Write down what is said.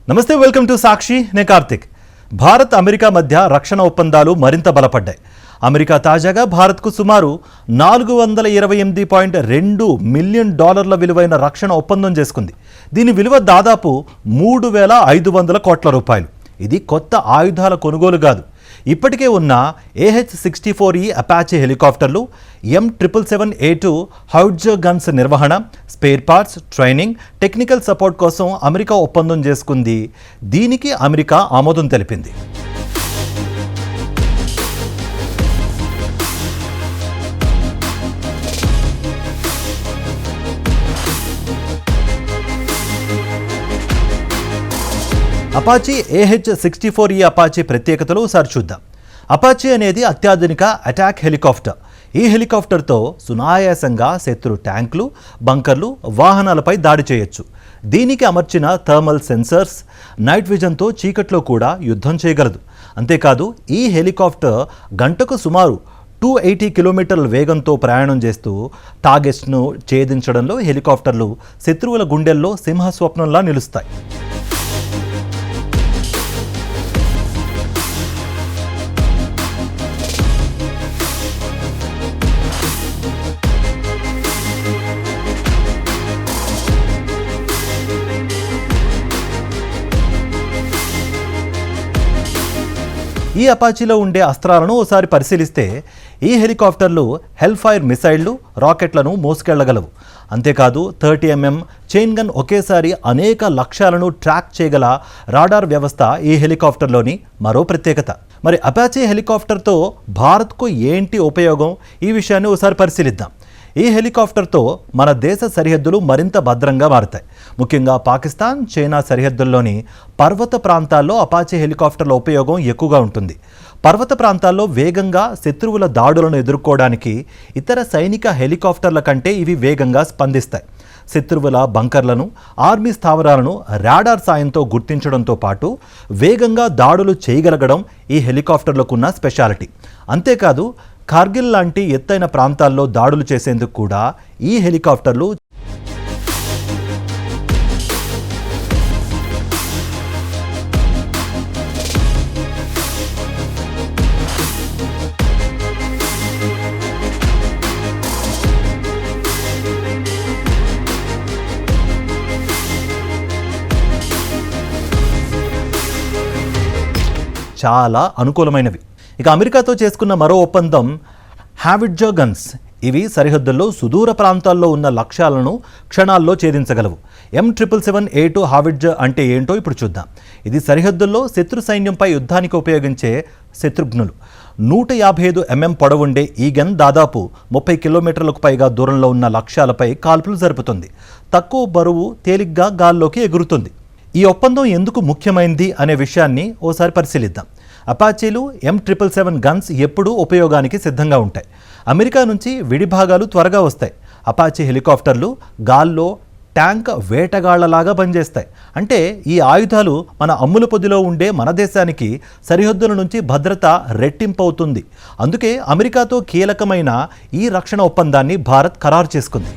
నమస్తే, welcome to సాక్షి. నేను Karthik. Bharat America మధ్య రక్షణ ఒప్పందాలు మరింత బలపడ్డాయి. అమెరికా తాజాగా భారత్కు సుమారు $428.2 మిలియన్ విలువైన రక్షణ ఒప్పందం చేసుకుంది. దీని విలువ దాదాపు 3,500 కోట్ల రూపాయలు. ఇది కొత్త ఆయుధాల కొనుగోలు కాదు. ఇప్పటికే ఉన్న AH-64E అపాచీ హెలికాప్టర్లు, M777A2 హౌడ్జర్ గన్స్ నిర్వహణ, spare parts, training, technical support కోసం అమెరికా ఒప్పందం చేసుకుంది. దీనికి అమెరికా ఆమోదం తెలిపింది. అపాచీ AH-64E అపాచీ ప్రత్యేకతలు ఒకసారి చూద్దాం. అపాచీ అనేది అత్యాధునిక అటాక్ హెలికాప్టర్. ఈ హెలికాప్టర్తో సునాయాసంగా శత్రు ట్యాంకులు, బంకర్లు, వాహనాలపై దాడి చేయొచ్చు. దీనికి అమర్చిన థర్మల్ సెన్సర్స్ నైట్ విజన్తో చీకట్లో కూడా యుద్ధం చేయగలదు. అంతేకాదు ఈ హెలికాప్టర్ గంటకు సుమారు 280 కిలోమీటర్ల వేగంతో ప్రయాణం చేస్తూ టార్గెట్స్ను ఛేదించడంలో హెలికాప్టర్లు శత్రువుల గుండెల్లో సింహస్వప్నంలా నిలుస్తాయి. ఈ అపాచీలో ఉండే అస్త్రాలను ఓసారి పరిశీలిస్తే ఈ హెలికాప్టర్లు హెల్ఫైర్ మిసైళ్లు, రాకెట్లను మోసుకెళ్లగలవు. అంతేకాదు 30 mm చైన్ గన్ ఒకేసారి అనేక లక్ష్యాలను ట్రాక్ చేయగల రాడార్ వ్యవస్థ ఈ హెలికాప్టర్లోని మరో ప్రత్యేకత. మరి అపాచీ హెలికాప్టర్తో భారత్కు ఏంటి ఉపయోగం, ఈ విషయాన్ని ఓసారి పరిశీలిద్దాం. ఈ హెలికాప్టర్తో మన దేశ సరిహద్దులు మరింత భద్రంగా మారుతాయి. ముఖ్యంగా పాకిస్తాన్, చైనా సరిహద్దుల్లోని పర్వత ప్రాంతాల్లో అపాచీ హెలికాప్టర్ల ఉపయోగం ఎక్కువగా ఉంటుంది. పర్వత ప్రాంతాల్లో వేగంగా శత్రువుల దాడులను ఎదుర్కోవడానికి ఇతర సైనిక హెలికాప్టర్ల కంటే ఇవి వేగంగా స్పందిస్తాయి. శత్రువుల బంకర్లను, ఆర్మీ స్థావరాలను రాడార్ సాయంతో గుర్తించడంతో పాటు వేగంగా దాడులు చేయగలగడం ఈ హెలికాప్టర్లకున్న స్పెషాలిటీ. అంతేకాదు కార్గిల్ లాంటి ఎత్తైన ప్రాంతాల్లో దాడులు చేసేందుకు కూడా ఈ హెలికాప్టర్లు చాలా అనుకూలమైనవి. ఇక అమెరికాతో చేసుకున్న మరో ఒప్పందం హావిడ్జర్ గన్స్. ఇవి సరిహద్దుల్లో సుదూర ప్రాంతాల్లో ఉన్న లక్ష్యాలను క్షణాల్లో ఛేదించగలవు. M777A2 హావిడ్జర్ అంటే ఏంటో ఇప్పుడు చూద్దాం. ఇది సరిహద్దుల్లో శత్రు సైన్యంపై యుద్ధానికి ఉపయోగించే శత్రుఘ్నులు. 155 mm పొడవుండే ఈ గన్ దాదాపు 30 కిలోమీటర్లకు పైగా దూరంలో ఉన్న లక్ష్యాలపై కాల్పులు జరుపుతుంది. తక్కువ బరువు, తేలిగ్గా గాల్లోకి ఎగురుతుంది. ఈ ఒప్పందం ఎందుకు ముఖ్యమైంది అనే విషయాన్ని ఓసారి పరిశీలిద్దాం. అపాచీలు, M777 గన్స్ ఎప్పుడూ ఉపయోగానికి సిద్ధంగా ఉంటాయి. అమెరికా నుంచి విడిభాగాలు త్వరగా వస్తాయి. అపాచీ హెలికాప్టర్లు గాల్లో ట్యాంక్ వేటగాళ్లలాగా పనిచేస్తాయి. అంటే ఈ ఆయుధాలు మన అమ్ముల పొదిలో ఉండే మన దేశానికి సరిహద్దుల నుంచి భద్రత రెట్టింపవుతుంది. అందుకే అమెరికాతో కీలకమైన ఈ రక్షణ ఒప్పందాన్ని భారత్ ఖరారు చేసుకుంది.